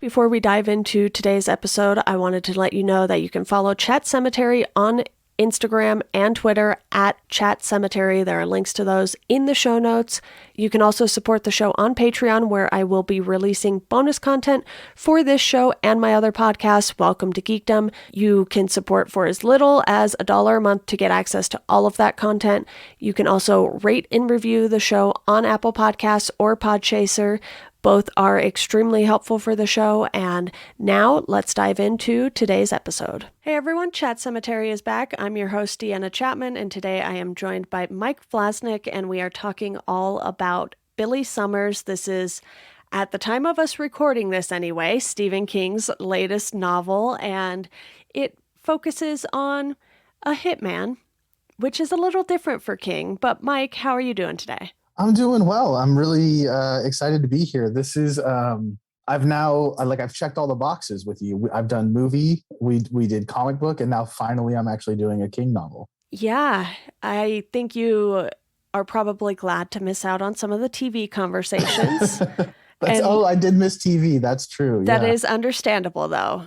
Before we dive into today's episode, I wanted to let you know that you can follow Chat Sematary on Instagram and Twitter at Chat Sematary. There are links to those in the show notes. You can also support the show on Patreon, where I will be releasing bonus content for this show and my other podcasts, Welcome to Geekdom. You can support for as little as $1 a month to get access to all of that content. You can also rate and review the show on Apple Podcasts or Podchaser. Both are extremely helpful for the show. And now let's dive into today's episode. Hey everyone, Chat Sematary is back. I'm your host, Deanna Chapman, and today I am joined by Mike Vlaznik, and we are talking all about Billy Summers. This is, at the time of us recording this anyway, Stephen King's latest novel, and it focuses on a hitman, which is a little different for King. But Mike, how are you doing today? I'm doing well. I'm really excited to be here. This is I've checked all the boxes with you. I've done movie, we did comic book, and now finally I'm actually doing a King novel. Yeah, I think you are probably glad to miss out on some of the TV conversations. And I did miss TV. That's true. that Yeah. is understandable, though,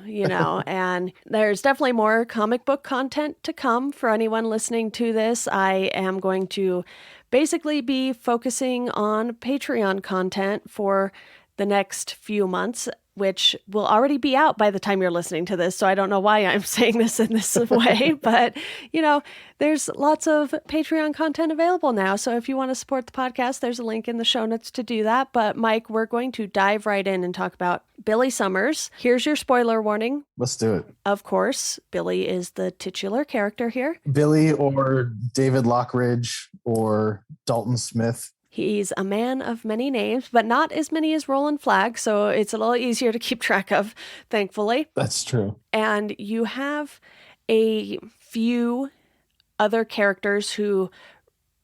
and there's definitely more comic book content to come for anyone listening to this. I am going to basically be focusing on Patreon content for the next few months, which will already be out by the time you're listening to this. So I don't know why I'm saying this in this way, but there's lots of Patreon content available now. So if you want to support the podcast, there's a link in the show notes to do that. But Mike, we're going to dive right in and talk about Billy Summers. Here's your spoiler warning. Let's do it. Of course, Billy is the titular character here. Billy or David Lockridge or Dalton Smith. He's a man of many names, but not as many as Roland Flagg, so it's a little easier to keep track of, thankfully. That's true. And you have a few other characters who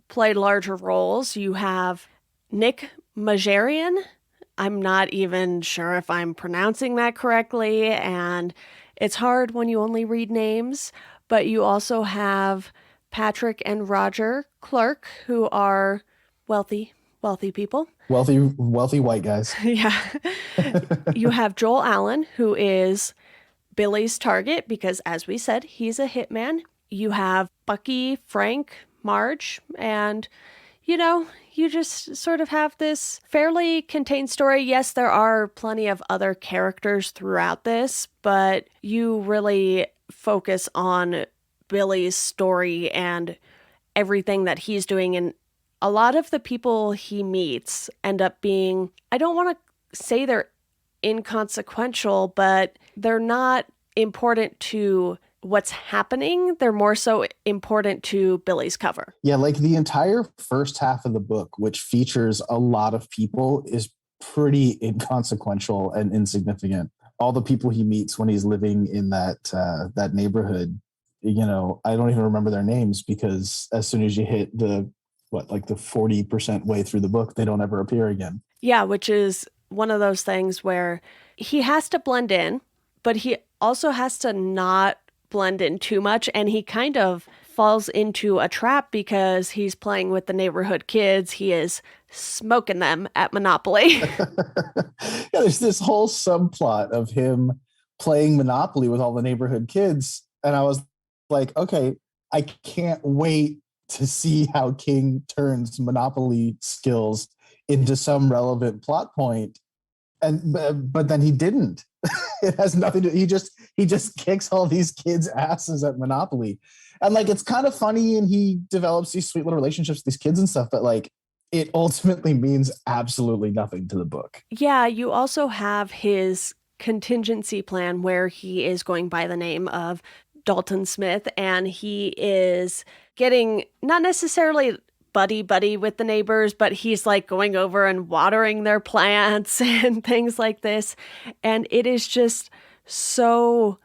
play larger roles. You have Nick Majarian. I'm not even sure if I'm pronouncing that correctly, and it's hard when you only read names. But you also have Patrick and Roger Clark, who are wealthy people. Wealthy white guys. Yeah. You have Joel Allen, who is Billy's target because, as we said, he's a hitman. You have Bucky, Frank, Marge, and, you just sort of have this fairly contained story. Yes, there are plenty of other characters throughout this, but you really focus on Billy's story and everything that he's doing. And a lot of the people he meets end up being, I don't want to say they're inconsequential, but they're not important to what's happening. They're more so important to Billy's cover. Yeah, like the entire first half of the book, which features a lot of people, is pretty inconsequential and insignificant. All the people he meets when he's living in that neighborhood, I don't even remember their names because as soon as you hit the 40% way through the book, they don't ever appear again. Yeah, which is one of those things where he has to blend in, but he also has to not blend in too much. And he kind of falls into a trap because he's playing with the neighborhood kids. He is smoking them at Monopoly. Yeah, there's this whole subplot of him playing Monopoly with all the neighborhood kids. And I was like, okay, I can't wait to see how King turns Monopoly skills into some relevant plot point. But then he didn't. It has nothing to, he just kicks all these kids' asses at Monopoly. And it's kind of funny, and he develops these sweet little relationships with these kids and stuff, but it ultimately means absolutely nothing to the book. Yeah, you also have his contingency plan where he is going by the name of Dalton Smith, and he is getting not necessarily buddy with the neighbors, but he's going over and watering their plants and things like this. And it is just so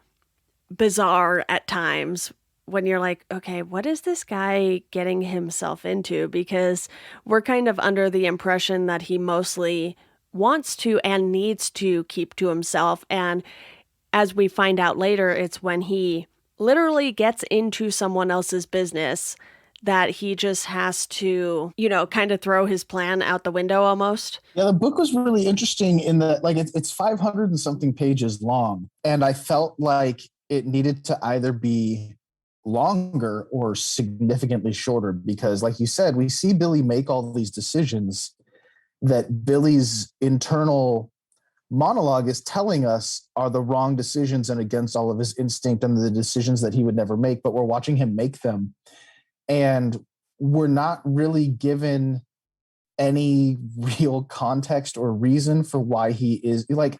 bizarre at times when you're like, okay, what is this guy getting himself into? Because we're kind of under the impression that he mostly wants to and needs to keep to himself. And as we find out later, it's when he literally gets into someone else's business that he just has to, kind of throw his plan out the window almost. Yeah, the book was really interesting in that like it's 500 and something pages long, and I felt like it needed to either be longer or significantly shorter because like you said, we see Billy make all these decisions that Billy's internal monologue is telling us are the wrong decisions and against all of his instinct and the decisions that he would never make, but we're watching him make them. And we're not really given any real context or reason for why he is like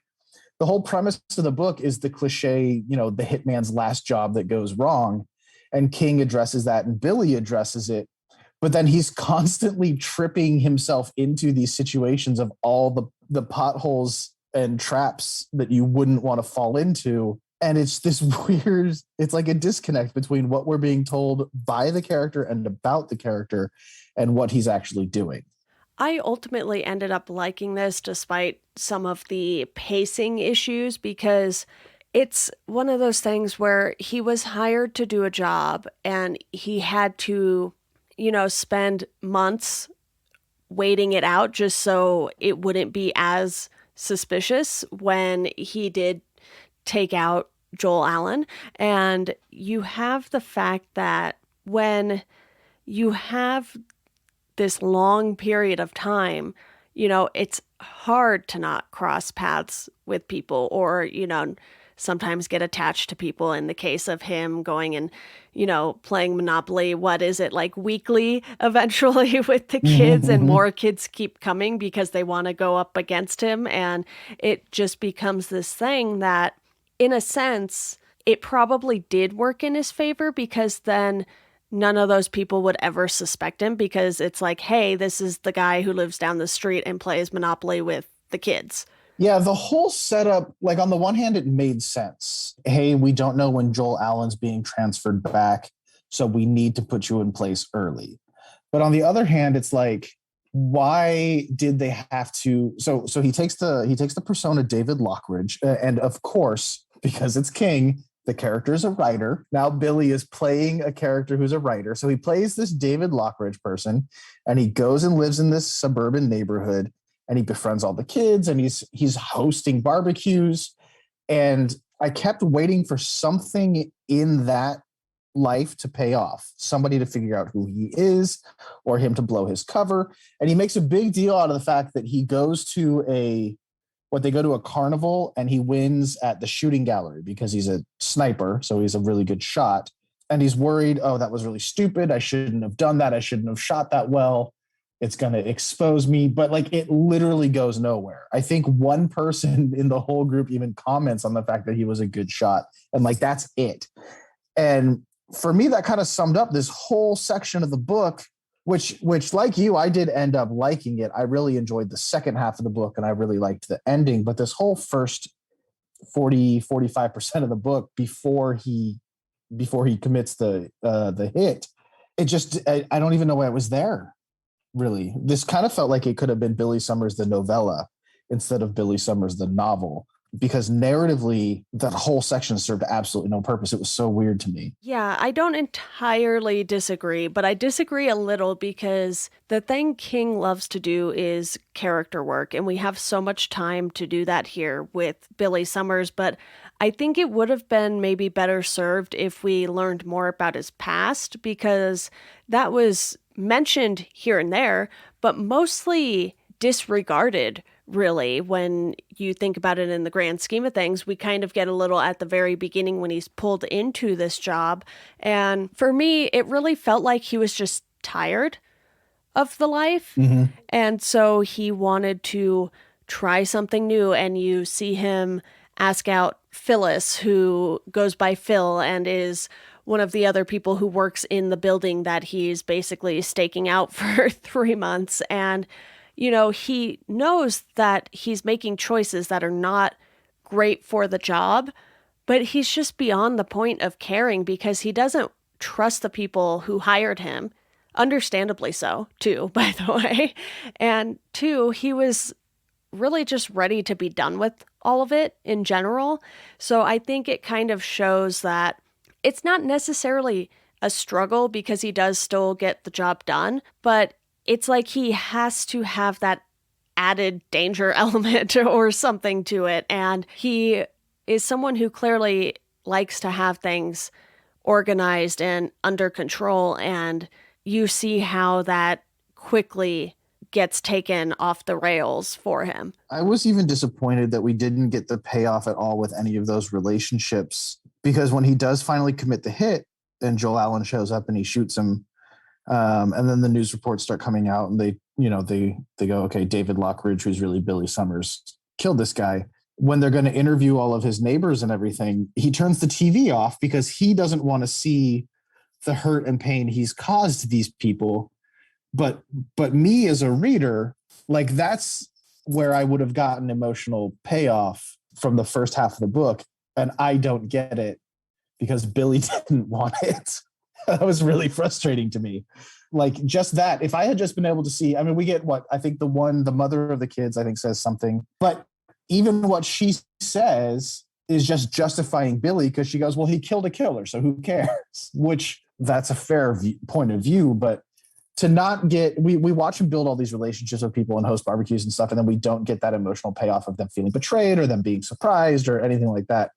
the whole premise of the book is the cliche, the hitman's last job that goes wrong. And King addresses that and Billy addresses it. But then he's constantly tripping himself into these situations of all the potholes and traps that you wouldn't want to fall into. And it's this weird, it's like a disconnect between what we're being told by the character and about the character and what he's actually doing. I ultimately ended up liking this despite some of the pacing issues because it's one of those things where he was hired to do a job and he had to, spend months waiting it out just so it wouldn't be as suspicious when he did take out Joel Allen. And you have the fact that when you have this long period of time, it's hard to not cross paths with people or, sometimes get attached to people in the case of him going and, playing Monopoly. What is it, like weekly eventually with the kids, and more kids keep coming because they want to go up against him. And it just becomes this thing that, in a sense, it probably did work in his favor because then none of those people would ever suspect him because it's like, hey, this is the guy who lives down the street and plays Monopoly with the kids. Yeah, the whole setup, like on the one hand, it made sense. Hey, we don't know when Joel Allen's being transferred back, so we need to put you in place early. But on the other hand, it's like, why did they have to? So he takes the persona David Lockridge, and of course, because it's King, the character is a writer. Now Billy is playing a character who's a writer, so he plays this David Lockridge person, and he goes and lives in this suburban neighborhood and he befriends all the kids and he's hosting barbecues. And I kept waiting for something in that life to pay off, somebody to figure out who he is or him to blow his cover. And he makes a big deal out of the fact that he goes to they go to a carnival and he wins at the shooting gallery because he's a sniper, so he's a really good shot. And he's worried, oh, that was really stupid, I shouldn't have done that, I shouldn't have shot that well, it's going to expose me. But like it literally goes nowhere. I think one person in the whole group even comments on the fact that he was a good shot, and like that's it. And for me, that kind of summed up this whole section of the book, which like you, I did end up liking it. I really enjoyed the second half of the book and I really liked the ending. But this whole first 45% of the book before he commits the hit, it just I don't even know why it was there. Really, this kind of felt like it could have been Billy Summers the novella instead of Billy Summers the novel, because narratively that whole section served absolutely no purpose. It was so weird to me. Yeah, I don't entirely disagree, but I disagree a little because the thing King loves to do is character work, and we have so much time to do that here with Billy Summers, but I think it would have been maybe better served if we learned more about his past, because that was mentioned here and there, but mostly disregarded, really, when you think about it in the grand scheme of things. We kind of get a little at the very beginning when he's pulled into this job. And for me, it really felt like he was just tired of the life. Mm-hmm. And so he wanted to try something new. And you see him ask out Phyllis, who goes by Phil and is one of the other people who works in the building that he's basically staking out for 3 months. And, he knows that he's making choices that are not great for the job, but he's just beyond the point of caring because he doesn't trust the people who hired him. Understandably so, too, by the way. And two, he was really just ready to be done with all of it in general. So I think it kind of shows that it's not necessarily a struggle because he does still get the job done, but it's like he has to have that added danger element or something to it. And he is someone who clearly likes to have things organized and under control. And you see how that quickly gets taken off the rails for him. I was even disappointed that we didn't get the payoff at all with any of those relationships, because when he does finally commit the hit and Joel Allen shows up and he shoots him, and then the news reports start coming out and they go, okay, David Lockridge, who's really Billy Summers, killed this guy. When they're going to interview all of his neighbors and everything, he turns the TV off because he doesn't want to see the hurt and pain he's caused these people. But me as a reader, like, that's where I would have gotten emotional payoff from the first half of the book, and I don't get it because Billy didn't want it. That was really frustrating to me. Like, just that, if I had just been able to see, I mean, we get what I think the mother of the kids, I think, says something, but even what she says is just justifying Billy, because she goes, well, he killed a killer, so who cares? Which, that's a fair point of view, but to not get, we watch him build all these relationships with people and host barbecues and stuff, and then we don't get that emotional payoff of them feeling betrayed or them being surprised or anything like that.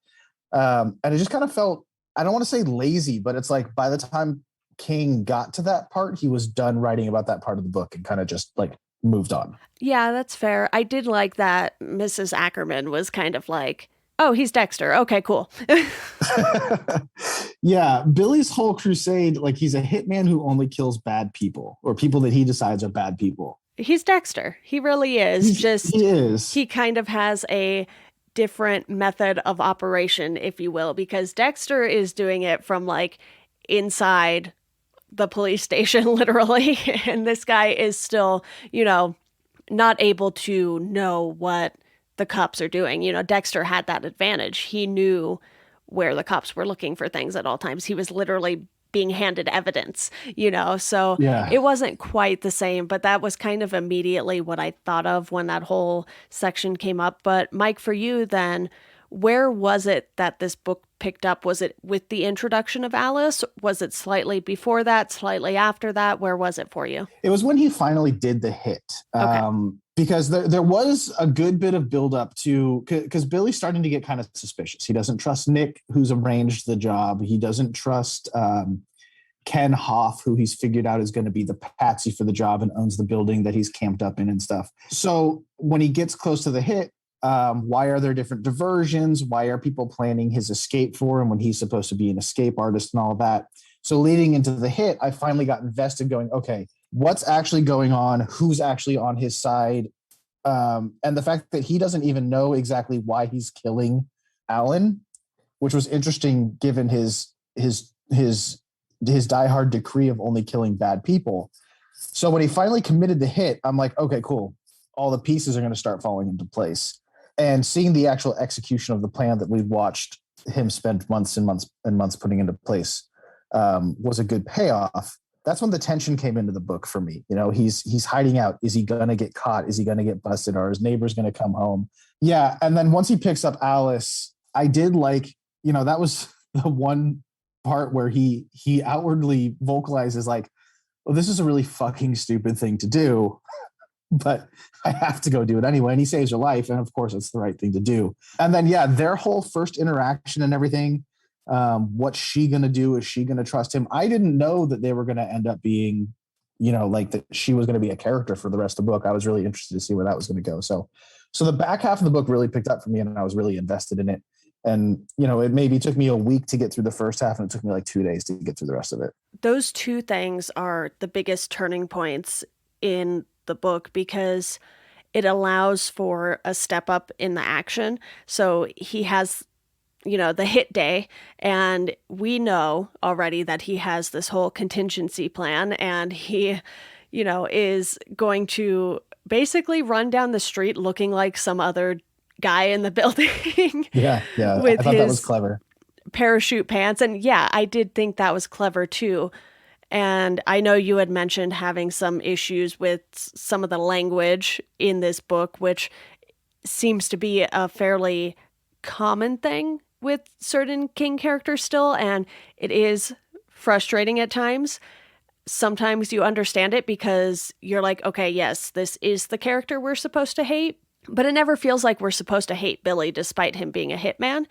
And it just kind of felt, I don't want to say lazy, but it's like by the time King got to that part, he was done writing about that part of the book and kind of just like moved on. Yeah, that's fair. I did like that Mrs. Ackerman was kind of like, oh, he's Dexter. Okay, cool. Yeah, Billy's whole crusade, like, he's a hitman who only kills bad people or people that he decides are bad people. He's Dexter. He really is. He is. He kind of has a different method of operation, if you will, because Dexter is doing it from like inside the police station, literally. And this guy is still, not able to know what the cops are doing. Dexter had that advantage. He knew where the cops were looking for things at all times. He was literally being handed evidence, so Yeah. it wasn't quite the same, but that was kind of immediately what I thought of when that whole section came up. But Mike, for you then, where was it that this book picked up? Was it with the introduction of Alice? Was it slightly before that, slightly after that? Where was it for you? It was when he finally did the hit. Okay. Because there was a good bit of buildup to, because Billy's starting to get kind of suspicious. He doesn't trust Nick, who's arranged the job. He doesn't trust Ken Hoff, who he's figured out is going to be the patsy for the job and owns the building that he's camped up in and stuff. So when he gets close to the hit, why are there different diversions? Why are people planning his escape for him when he's supposed to be an escape artist and all that? So leading into the hit, I finally got invested going, okay, what's actually going on? Who's actually on his side? And the fact that he doesn't even know exactly why he's killing Alan, which was interesting given his diehard decree of only killing bad people. So when he finally committed the hit, I'm like, okay, cool. All the pieces are going to start falling into place. And seeing the actual execution of the plan that we've watched him spend months and months and months putting into place was a good payoff. That's when the tension came into the book for me. He's hiding out. Is he going to get caught? Is he going to get busted? Or his neighbor's going to come home? Yeah. And then once he picks up Alice, I did like, that was the one part where he outwardly vocalizes like, well, this is a really fucking stupid thing to do, but I have to go do it anyway. And he saves her life. And of course it's the right thing to do. And then, yeah, their whole first interaction and everything, what's she going to do? Is she going to trust him? I didn't know that they were going to end up being, like that she was going to be a character for the rest of the book. I was really interested to see where that was going to go. So the back half of the book really picked up for me and I was really invested in it. And, it maybe took me a week to get through the first half and it took me like 2 days to get through the rest of it. Those two things are the biggest turning points in the book because it allows for a step up in the action. So he has, the hit day, and we know already that he has this whole contingency plan, and he, is going to basically run down the street looking like some other guy in the building. Yeah. With I thought that was clever. Parachute pants. And yeah, I did think that was clever too. And I know you had mentioned having some issues with some of the language in this book, which seems to be a fairly common thing with certain King characters still. And it is frustrating at times. Sometimes you understand it because you're like, okay, yes, this is the character we're supposed to hate, but it never feels like we're supposed to hate Billy despite him being a hitman.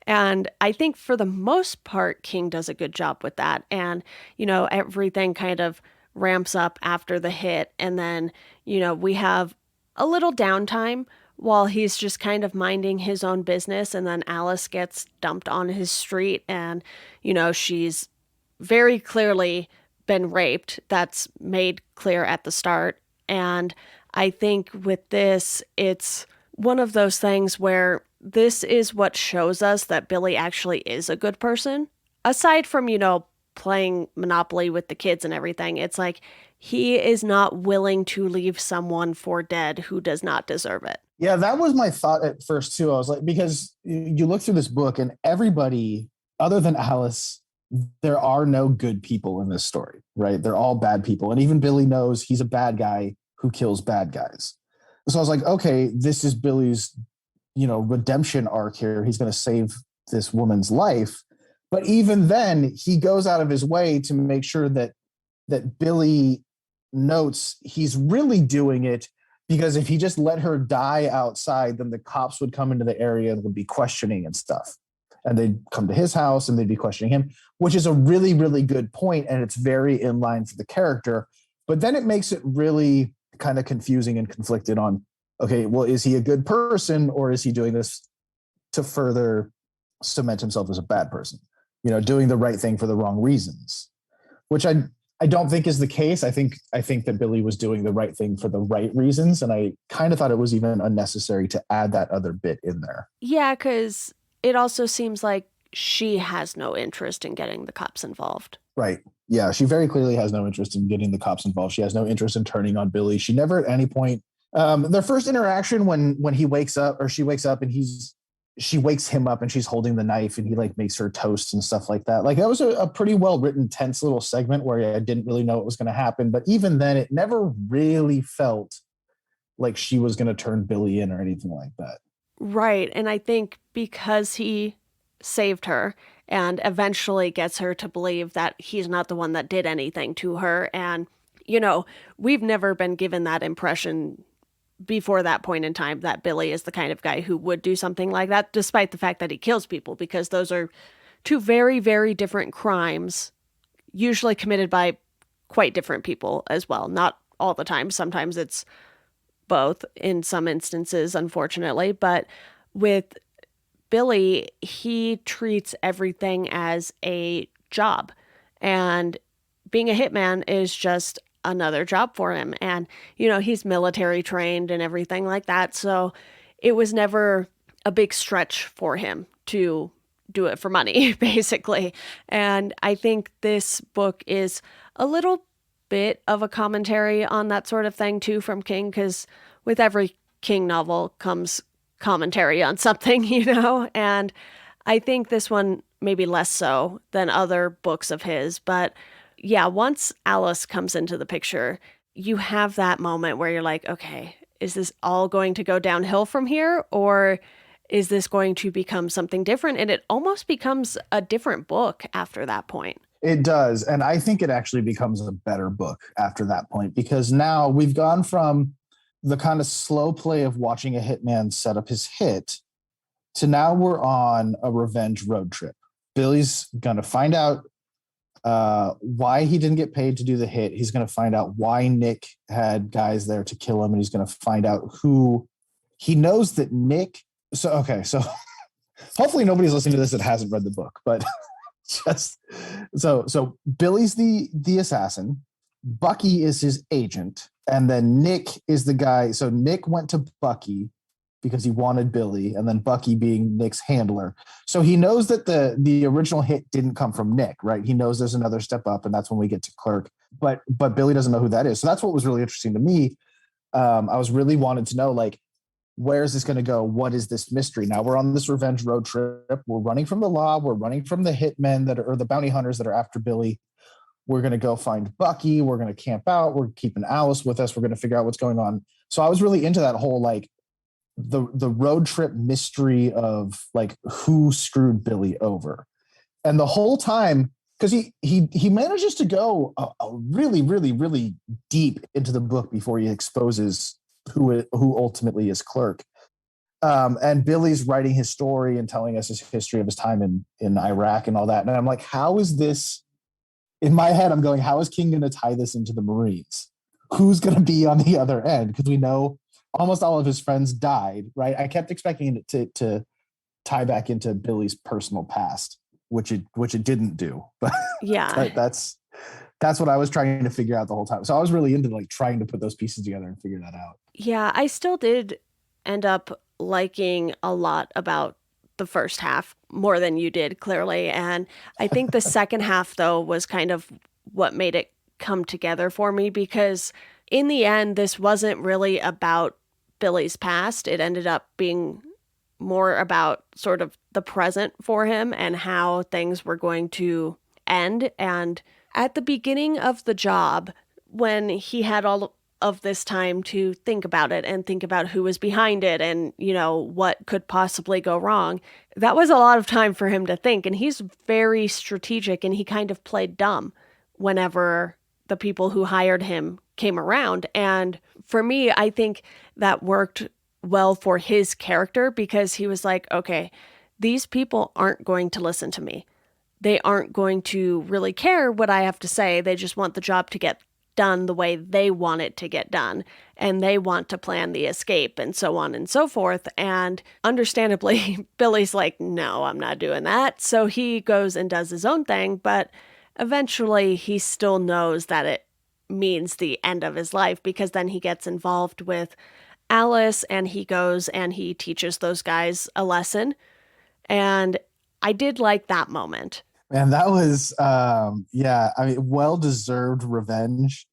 And I think for the most part, King does a good job with that. And, everything kind of ramps up after the hit. And then, we have a little downtime while he's just kind of minding his own business. And then Alice gets dumped on his street. And, she's very clearly been raped. That's made clear at the start. And I think with this, it's one of those things where this is what shows us that Billy actually is a good person. Aside from, playing Monopoly with the kids and everything, it's like he is not willing to leave someone for dead who does not deserve it. Yeah, that was my thought at first too. I was like, because you look through this book and everybody other than Alice, there are no good people in this story, right? They're all bad people. And even Billy knows he's a bad guy who kills bad guys. So I was like, okay, this is Billy's, redemption arc here. He's going to save this woman's life. But even then, he goes out of his way to make sure that Billy notes he's really doing it because if he just let her die outside, then the cops would come into the area and would be questioning and stuff. And they'd come to his house and they'd be questioning him, which is a really, really good point, and it's very in line for the character. But then it makes it really kind of confusing and conflicted on, okay, well, is he a good person or is he doing this to further cement himself as a bad person? Doing the right thing for the wrong reasons, which I don't think is the case. I think that Billy was doing the right thing for the right reasons, and I kind of thought it was even unnecessary to add that other bit in there. Yeah, because it also seems like she has no interest in getting the cops involved. Right. Yeah, she very clearly has no interest in getting the cops involved. She has no interest in turning on Billy. She never at any point. Their first interaction when he wakes up or she wakes up and she wakes him up and she's holding the knife and he like makes her toast and stuff like that. Like that was a pretty well written, tense little segment where I didn't really know what was going to happen. But even then, it never really felt like she was going to turn Billy in or anything like that. Right. And I think because he saved her and eventually gets her to believe that he's not the one that did anything to her. And, we've never been given that impression before that point in time that Billy is the kind of guy who would do something like that, despite the fact that he kills people, because those are two very, very different crimes, usually committed by quite different people as well. Not all the time. Sometimes it's both in some instances, unfortunately. But with Billy, he treats everything as a job. And being a hitman is just another job for him. And, he's military trained and everything like that. So it was never a big stretch for him to do it for money, basically. And I think this book is a little bit of a commentary on that sort of thing too from King, because with every King novel comes commentary on something, and I think this one maybe less so than other books of his. But yeah, once Alice comes into the picture, you have that moment where you're like, okay, is this all going to go downhill from here, or is this going to become something different? And it almost becomes a different book after that point. It does. And I think it actually becomes a better book after that point, because now we've gone from the kind of slow play of watching a hitman set up his hit to now we're on a revenge road trip. Billy's going to find out why he didn't get paid to do the hit. He's going to find out why Nick had guys there to kill him. And he's going to find out who he knows that Nick. So hopefully nobody's listening to this that hasn't read the book, but just so Billy's the assassin. Bucky is his agent. And then Nick is the guy. So Nick went to Bucky because he wanted Billy, and then Bucky being Nick's handler. So he knows that the original hit didn't come from Nick, right? He knows there's another step up, and that's when we get to Clerk. But Billy doesn't know who that is. So that's what was really interesting to me. I was really wanted to know, like, where is this going to go? What is this mystery? Now we're on this revenge road trip. We're running from the law. We're running from the hitmen or the bounty hunters that are after Billy. We're going to go find Bucky. We're going to camp out. We're keeping Alice with us. We're going to figure out what's going on. So I was really into that whole, like, the road trip mystery of, like, who screwed Billy over. And the whole time, because he manages to go a really really really deep into the book before he exposes who ultimately is Clerk. And Billy's writing his story and telling us his history of his time in Iraq and all that. And I'm like, how is this? In my head, I'm going, how is King going to tie this into the Marines? Who's going to be on the other end? Because we know almost all of his friends died, right? I kept expecting it to tie back into Billy's personal past, which it didn't do. But Yeah. that's what I was trying to figure out the whole time. So I was really into like trying to put those pieces together and figure that out. Yeah, I still did end up liking a lot about the first half more than you did, clearly. And I think the second half, though, was kind of what made it come together for me because in the end, this wasn't really about Billy's past. It ended up being more about sort of the present for him and how things were going to end. And at the beginning of the job, when he had all of this time to think about it and think about who was behind it and, you know, what could possibly go wrong, that was a lot of time for him to think. And he's very strategic and he kind of played dumb whenever the people who hired him came around. And for me, I think that worked well for his character because he was like, okay, these people aren't going to listen to me. They aren't going to really care what I have to say. They just want the job to get done the way they want it to get done. And they want to plan the escape and so on and so forth. And understandably, Billy's like, no, I'm not doing that. So he goes and does his own thing. But eventually, he still knows that it means the end of his life because then he gets involved with Alice and he goes and he teaches those guys a lesson. And I did like that moment. And that was yeah, I mean, well deserved revenge.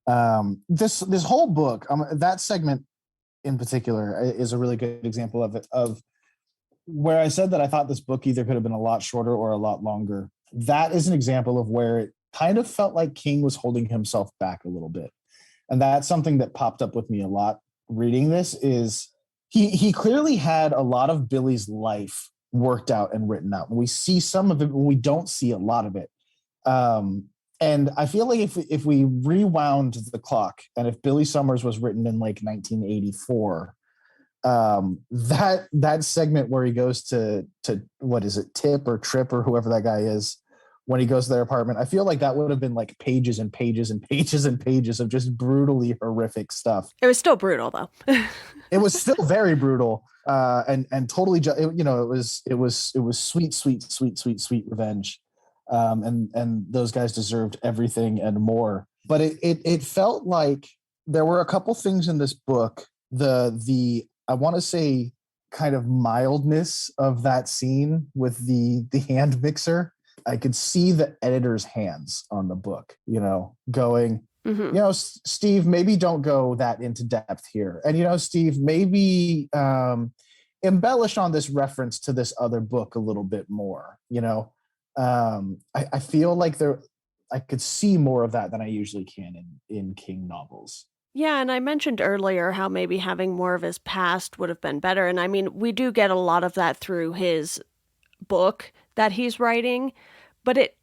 This whole book, that segment in particular is a really good example of it, of where I said that I thought this book either could have been a lot shorter or a lot longer. That is an example of where it kind of felt like King was holding himself back a little bit. And that's something that popped up with me a lot reading this is he clearly had a lot of Billy's life worked out and written out. We see some of it, but we don't see a lot of it. And I feel like if we rewound the clock and if Billy Summers was written in like 1984, that segment where he goes to what is it, Tip or Trip or whoever that guy is, when he goes to their apartment, I feel like that would have been like pages and pages and pages and pages of just brutally horrific stuff. It was still brutal though. It was still very brutal, and totally, you know, it was sweet, sweet, sweet, sweet, sweet revenge, and those guys deserved everything and more. But it felt like there were a couple things in this book. The I want to say kind of mildness of that scene with the hand mixer. I could see the editor's hands on the book, you know, going, you know, Steve, maybe don't go that into depth here. And, you know, Steve, maybe embellish on this reference to this other book a little bit more, you know. I feel like I could see more of that than I usually can in King novels. Yeah, and I mentioned earlier how maybe having more of his past would have been better. And I mean, we do get a lot of that through his book that he's writing, but it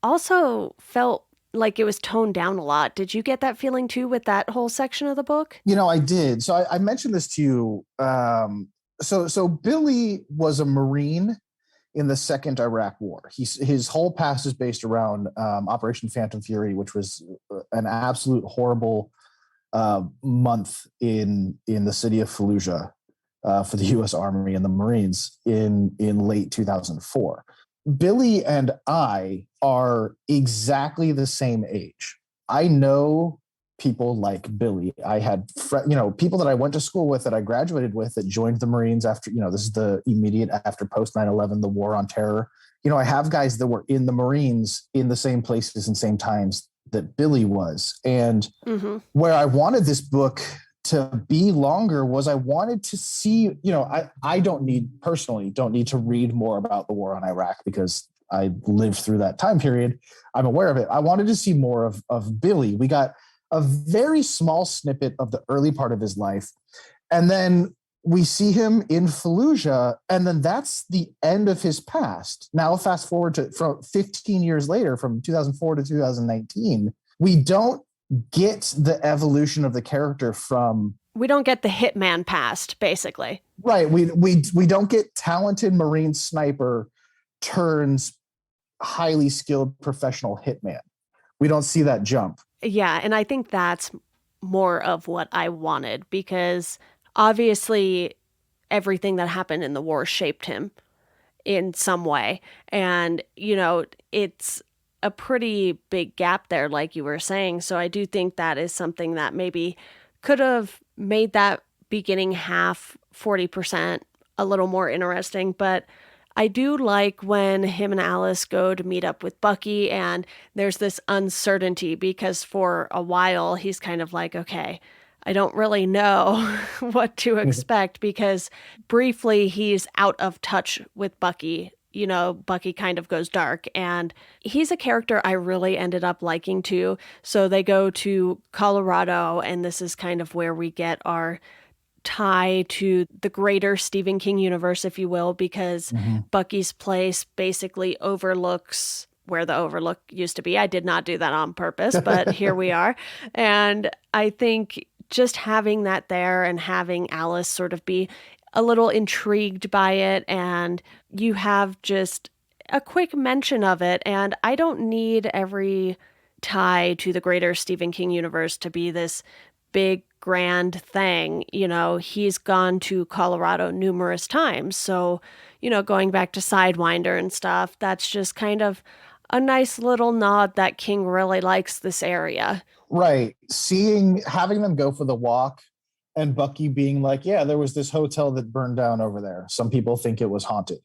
also felt like it was toned down a lot. Did you get that feeling too with that whole section of the book? You know, I did. So I mentioned this to you. So Billy was a Marine in the second Iraq War. His whole past is based around Operation Phantom Fury, which was an absolute horrible month in the city of Fallujah for the U.S. Army and the Marines in late 2004. Billy and I are exactly the same age. I know people like Billy. I had, people that I went to school with, that I graduated with, that joined the Marines after, this is the immediate after post 9/11, the war on terror. I have guys that were in the Marines in the same places and same times that Billy was. And where I wanted this book to be longer was I wanted to see, I don't need to read more about the war on Iraq because I lived through that time period. I'm aware of it. I wanted to see more of Billy. We got a very small snippet of the early part of his life. And then we see him in Fallujah, and then that's the end of his past. Now, fast forward to from 15 years later, from 2004 to 2019, we don't get the evolution of the character from. We don't get the hitman past, basically. Right. We don't get talented Marine sniper turns highly skilled professional hitman. We don't see that jump. Yeah, and I think that's more of what I wanted because obviously everything that happened in the war shaped him in some way. And, it's a pretty big gap there, like you were saying. So I do think that is something that maybe could have made that beginning half, 40%, a little more interesting. But I do like when him and Alice go to meet up with Bucky, and there's this uncertainty because for a while he's kind of like, okay, I don't really know what to expect because briefly he's out of touch with Bucky. Bucky kind of goes dark, and he's a character I really ended up liking too. So they go to Colorado, and this is kind of where we get our tie to the greater Stephen King universe, if you will, because Bucky's place basically overlooks where the Overlook used to be. I did not do that on purpose, but here we are. And I think just having that there and having Alice sort of be a little intrigued by it, and you have just a quick mention of it. And I don't need every tie to the greater Stephen King universe to be this big grand thing. He's gone to Colorado numerous times. So, going back to Sidewinder and stuff, that's just kind of a nice little nod that King really likes this area. Right. Having them go for the walk and Bucky being like, yeah, there was this hotel that burned down over there. Some people think it was haunted.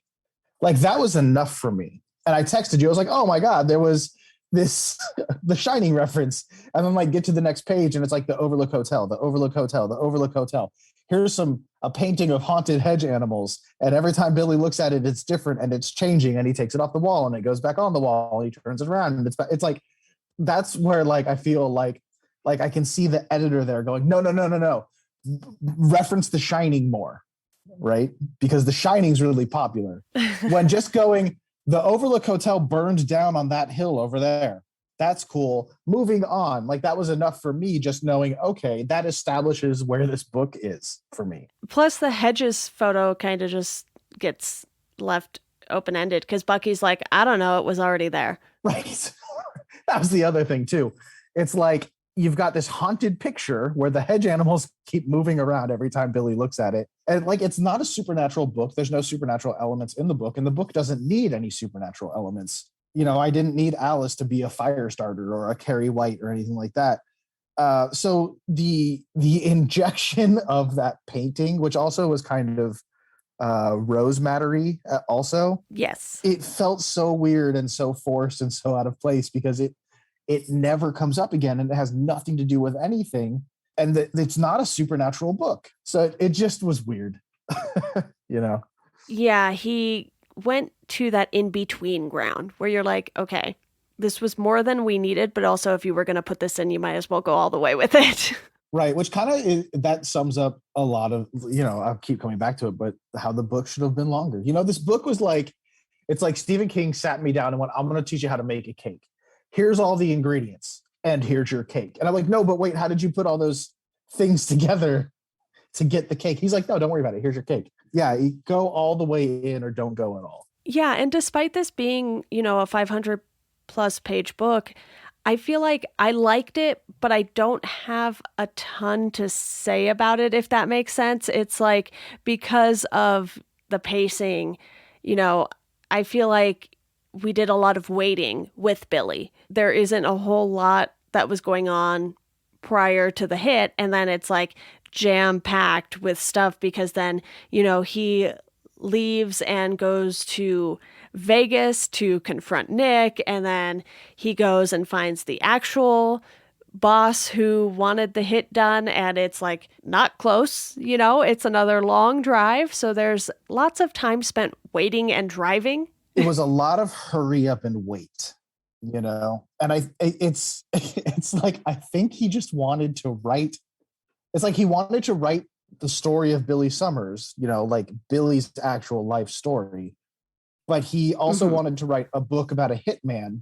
Like, that was enough for me. And I texted you, I was like, oh my God, there was this, the Shining reference. And then get to the next page and it's like the Overlook Hotel, the Overlook Hotel, the Overlook Hotel. Here's a painting of haunted hedge animals. And every time Billy looks at it, it's different and it's changing. And he takes it off the wall and it goes back on the wall. He turns it around and it's like, that's where I feel like I can see the editor there going, no. Reference The Shining more, right? Because The Shining's really popular. When just going, the Overlook Hotel burned down on that hill over there. That's cool. Moving on. That was enough for me, just knowing, okay, that establishes where this book is for me. Plus, the Hedges photo kind of just gets left open-ended because Bucky's like, I don't know, it was already there. Right. That was the other thing, too. It's like, you've got this haunted picture where the hedge animals keep moving around every time Billy looks at it. And it's not a supernatural book. There's no supernatural elements in the book, and the book doesn't need any supernatural elements. I didn't need Alice to be a fire starter or a Carrie White or anything like that. So the injection of that painting, which also was kind of Rosemary also. Yes. It felt so weird and so forced and so out of place because it never comes up again and it has nothing to do with anything. And it's not a supernatural book. So it just was weird, Yeah, he went to that in-between ground where you're like, okay, this was more than we needed, but also if you were going to put this in, you might as well go all the way with it. Right, which kind of that sums up a lot of, I'll keep coming back to it, but how the book should have been longer. This book was it's like Stephen King sat me down and went, I'm going to teach you how to make a cake. Here's all the ingredients and here's your cake. And I'm like, no, but wait, how did you put all those things together to get the cake? He's like, no, don't worry about it. Here's your cake. Yeah, you go all the way in or don't go at all. Yeah, and despite this being, a 500 plus page book, I feel like I liked it, but I don't have a ton to say about it, if that makes sense. It's like because of the pacing, I feel like we did a lot of waiting with Billy. There isn't a whole lot that was going on prior to the hit, and then it's jam-packed with stuff because then, he leaves and goes to Vegas to confront Nick, and then he goes and finds the actual boss who wanted the hit done, and it's not close, it's another long drive, so there's lots of time spent waiting and driving. It was a lot of hurry up and wait, and it's I think he just wanted to write. It's like he wanted to write the story of Billy Summers, like Billy's actual life story. But he also Mm-hmm. wanted to write a book about a hitman.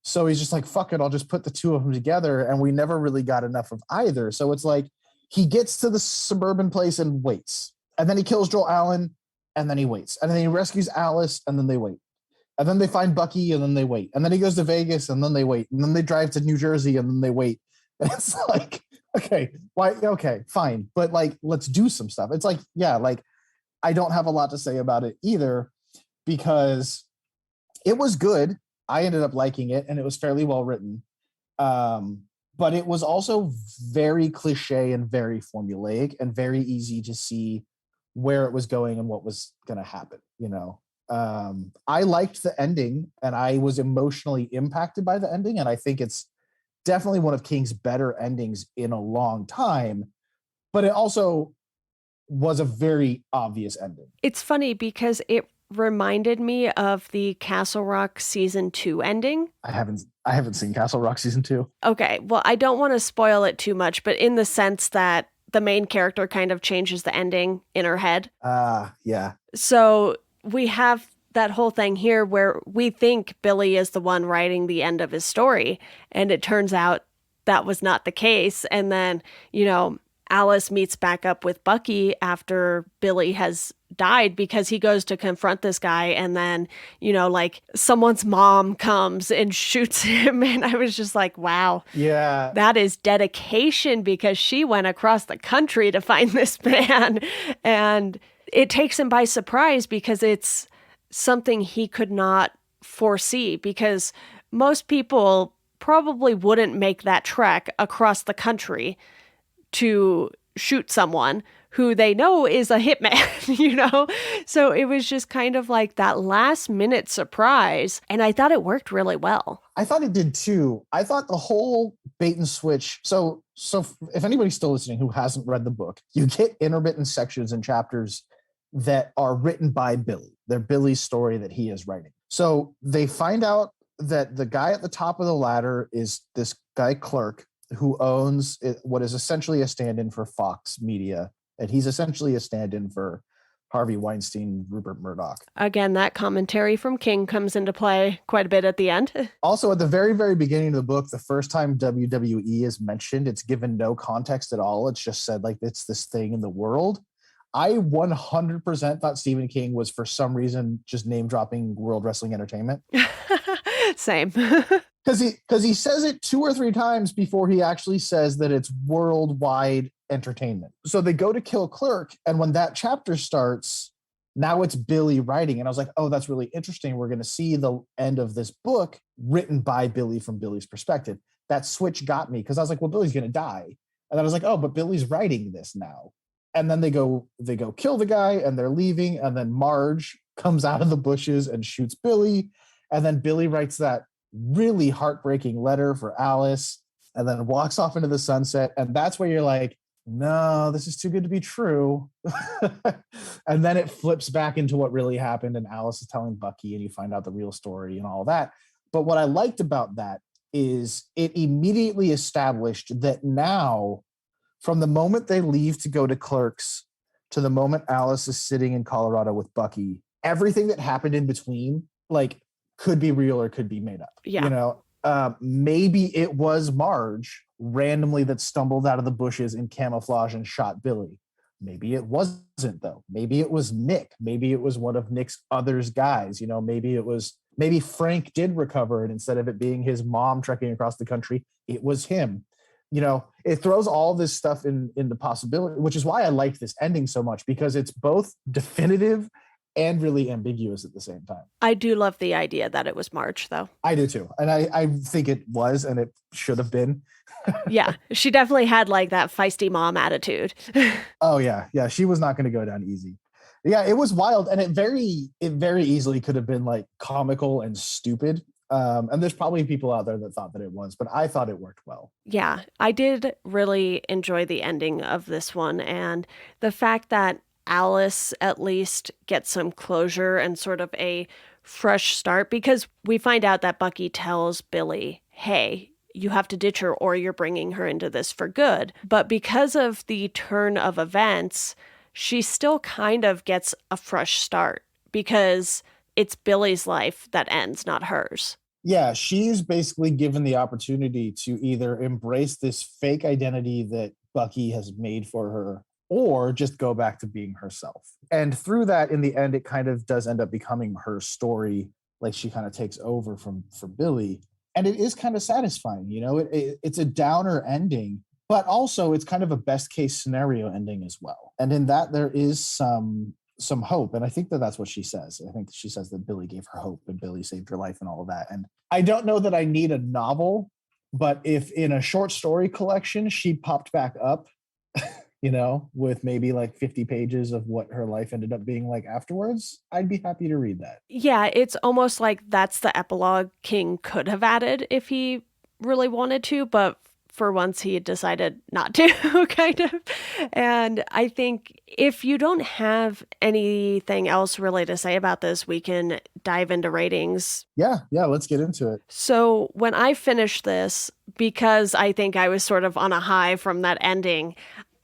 So he's just like, fuck it, I'll just put the two of them together. And we never really got enough of either. So it's like he gets to the suburban place and waits. And then he kills Joel Allen and then he waits. And then he rescues Alice and then they wait. And then they find Bucky and then they wait. And then he goes to Vegas and then they wait. And then they drive to New Jersey and then they wait. And it's like, okay, why? Okay, fine. But like, let's do some stuff. It's like, yeah, like I don't have a lot to say about it either because it was good. I ended up liking it and it was fairly well written. But it was also very cliche and very formulaic and very easy to see where it was going and what was going to happen. I liked the ending and I was emotionally impacted by the ending. And I think it's definitely one of King's better endings in a long time. But it also was a very obvious ending. It's funny because it reminded me of the Castle Rock season 2 ending. I haven't seen Castle Rock season 2. Okay, well, I don't want to spoil it too much, but in the sense that the main character kind of changes the ending in her head. Yeah. So we have that whole thing here where we think Billy is the one writing the end of his story, and it turns out that was not the case. And then, Alice meets back up with Bucky after Billy has died because he goes to confront this guy and then, like someone's mom comes and shoots him. And I was just like, wow. Yeah. That is dedication because she went across the country to find this man. And it takes him by surprise because it's something he could not foresee because most people probably wouldn't make that trek across the country to shoot someone who they know is a hitman, So it was just kind of like that last minute surprise. And I thought it worked really well. I thought it did too. I thought the whole bait and switch. So if anybody's still listening who hasn't read the book, you get intermittent sections and chapters that are written by Billy. They're Billy's story that he is writing. So they find out that the guy at the top of the ladder is this guy Clerk who owns what is essentially a stand-in for Fox Media. And he's essentially a stand-in for Harvey Weinstein, Rupert Murdoch. Again, that commentary from King comes into play quite a bit at the end. Also, at the very, very beginning of the book, the first time WWE is mentioned, it's given no context at all. It's just said like it's this thing in the world. I 100% thought Stephen King was for some reason just name dropping World Wrestling Entertainment. Same. Because he says it 2 or 3 times before he actually says that it's worldwide entertainment. So they go to kill Clerk, and when that chapter starts, now it's Billy writing. And I was like, oh, that's really interesting. We're going to see the end of this book written by Billy from Billy's perspective. That switch got me because I was like, well, Billy's going to die. And then I was like, oh, but Billy's writing this now. And then they go kill the guy and they're leaving. And then Marge comes out of the bushes and shoots Billy. And then Billy writes that really heartbreaking letter for Alice and then walks off into the sunset. And that's where you're like, no, this is too good to be true. And then it flips back into what really happened. And Alice is telling Bucky and you find out the real story and all that. But what I liked about that is it immediately established that now, from the moment they leave to go to Clerks to the moment Alice is sitting in Colorado with Bucky, everything that happened in between, like, could be real or could be made up. Yeah. Maybe it was Marge randomly that stumbled out of the bushes in camouflage and shot Billy. Maybe it wasn't, though. Maybe it was Nick. Maybe it was one of Nick's other's guys. Maybe Frank did recover, and instead of it being his mom trekking across the country, it was him. It throws all this stuff in the possibility, which is why I like this ending so much, because it's both definitive and really ambiguous at the same time. I do love the idea that it was Marge, though. I do too. And I think it was, and it should have been. Yeah, she definitely had like that feisty mom attitude. Oh yeah. Yeah. She was not going to go down easy. Yeah, it was wild. And it very easily could have been like comical and stupid. And there's probably people out there that thought that it was, but I thought it worked well. Yeah, I did really enjoy the ending of this one. And the fact that Alice at least gets some closure and sort of a fresh start, because we find out that Bucky tells Billy, hey, you have to ditch her or you're bringing her into this for good. But because of the turn of events, she still kind of gets a fresh start because it's Billy's life that ends, not hers. Yeah, she's basically given the opportunity to either embrace this fake identity that Bucky has made for her or just go back to being herself. And through that, in the end, it kind of does end up becoming her story. Like she kind of takes over from Billy. And it is kind of satisfying, you know, it's a downer ending, but also it's kind of a best case scenario ending as well. And in that, there is some hope. And I think that that's what she says. I think she says that Billy gave her hope and Billy saved her life and all of that. And I don't know that I need a novel, but if in a short story collection she popped back up, you know, with maybe like 50 pages of what her life ended up being like afterwards, I'd be happy to read that. Yeah, it's almost like that's the epilogue King could have added if he really wanted to, but for once he decided not to, kind of. And I think if you don't have anything else really to say about this, we can dive into ratings. Yeah, let's get into it. So when I finished this, because I think I was sort of on a high from that ending,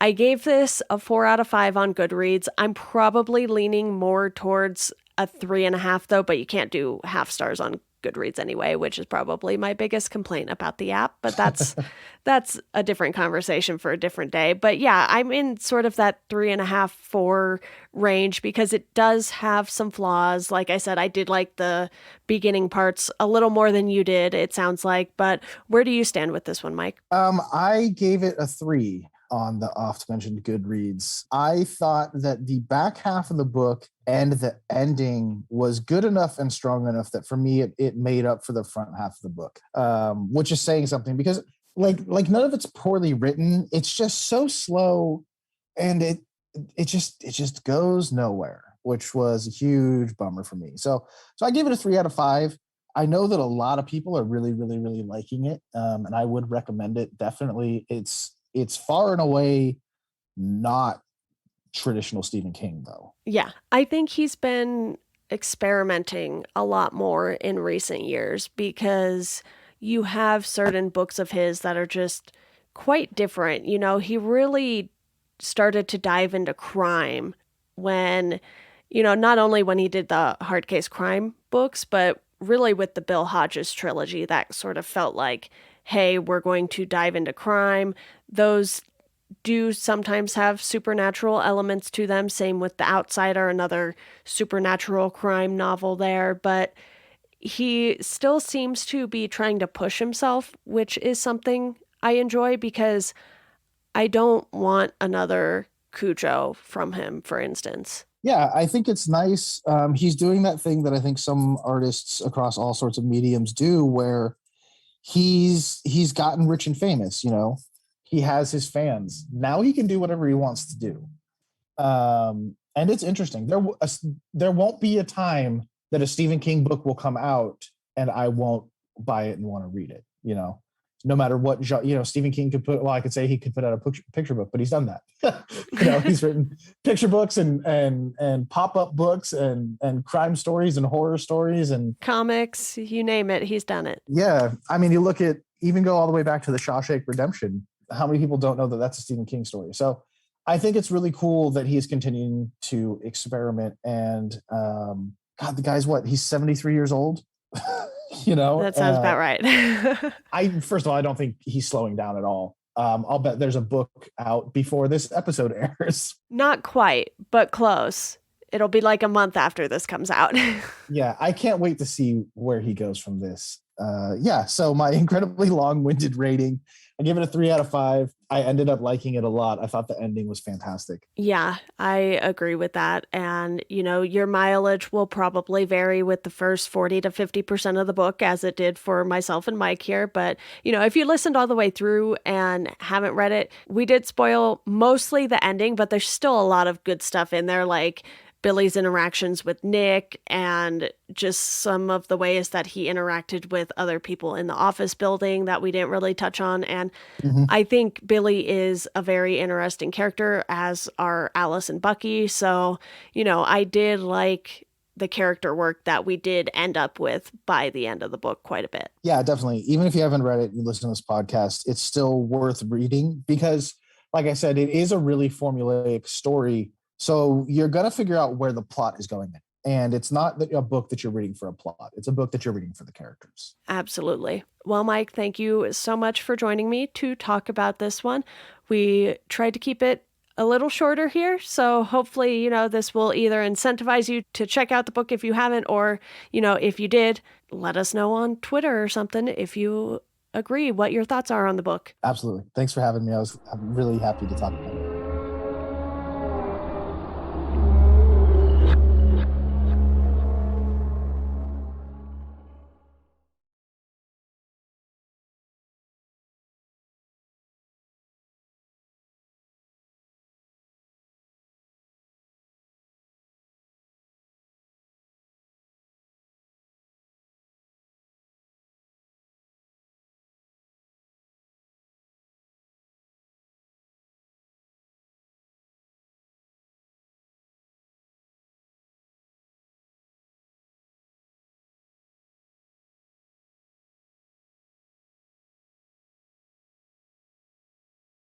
I gave this a 4 out of 5 on Goodreads. I'm probably leaning more towards a 3.5 though, but you can't do half stars on Goodreads anyway, which is probably my biggest complaint about the app. But that's a different conversation for a different day. But yeah, I'm in sort of that 3.5, 4 range because it does have some flaws. Like I said, I did like the beginning parts a little more than you did, it sounds like. But where do you stand with this one, Mike? I gave it a 3 on the oft mentioned Goodreads. I thought that the back half of the book and the ending was good enough and strong enough that for me it made up for the front half of the book, which is saying something because like none of it's poorly written. It's just so slow, and it just goes nowhere, which was a huge bummer for me. So I give it a 3 out of 5. I know that a lot of people are really, really, really liking it, and I would recommend it. Definitely, it's far and away not traditional Stephen King, though. Yeah, I think he's been experimenting a lot more in recent years because you have certain books of his that are just quite different. You know, he really started to dive into crime when, not only when he did the hard case crime books, but really with the Bill Hodges trilogy, that sort of felt like, hey, we're going to dive into crime. Those do sometimes have supernatural elements to them. Same with The Outsider, another supernatural crime novel there. But he still seems to be trying to push himself, which is something I enjoy because I don't want another Cujo from him, for instance. Yeah, I think it's nice. He's doing that thing that I think some artists across all sorts of mediums do, where he's gotten rich and famous. You know, he has his fans. Now he can do whatever he wants to do. And it's interesting. There won't be a time that a Stephen King book will come out and I won't buy it and want to read it. You know, no matter what, Stephen King could put. Well, I could say he could put out a picture book, but he's done that. He's written picture books and pop up books and crime stories and horror stories and comics, you name it, he's done it. Yeah, I mean, you look at even go all the way back to the Shawshank Redemption. How many people don't know that that's a Stephen King story? So I think it's really cool that he's continuing to experiment. And God, the guy's what? He's 73 years old. That sounds about right. First of all, I don't think he's slowing down at all. I'll bet there's a book out before this episode airs. Not quite, but close. It'll be like a month after this comes out. Yeah, I can't wait to see where he goes from this. So my incredibly long-winded rating, I give it a 3 out of 5. I ended up liking it a lot. I thought the ending was fantastic. Yeah, I agree with that. And, your mileage will probably vary with the first 40 to 50% of the book, as it did for myself and Mike here. But, if you listened all the way through and haven't read it, we did spoil mostly the ending, but there's still a lot of good stuff in there, like Billy's interactions with Nick and just some of the ways that he interacted with other people in the office building that we didn't really touch on. And I think Billy is a very interesting character, as are Alice and Bucky. So, I did like the character work that we did end up with by the end of the book quite a bit. Yeah, definitely. Even if you haven't read it, you listen to this podcast, it's still worth reading because, like I said, it is a really formulaic story. So you're going to figure out where the plot is going. And it's not a book that you're reading for a plot. It's a book that you're reading for the characters. Absolutely. Well, Mike, thank you so much for joining me to talk about this one. We tried to keep it a little shorter here, so hopefully, this will either incentivize you to check out the book if you haven't, or, if you did, let us know on Twitter or something if you agree what your thoughts are on the book. Absolutely. Thanks for having me. I'm really happy to talk about it.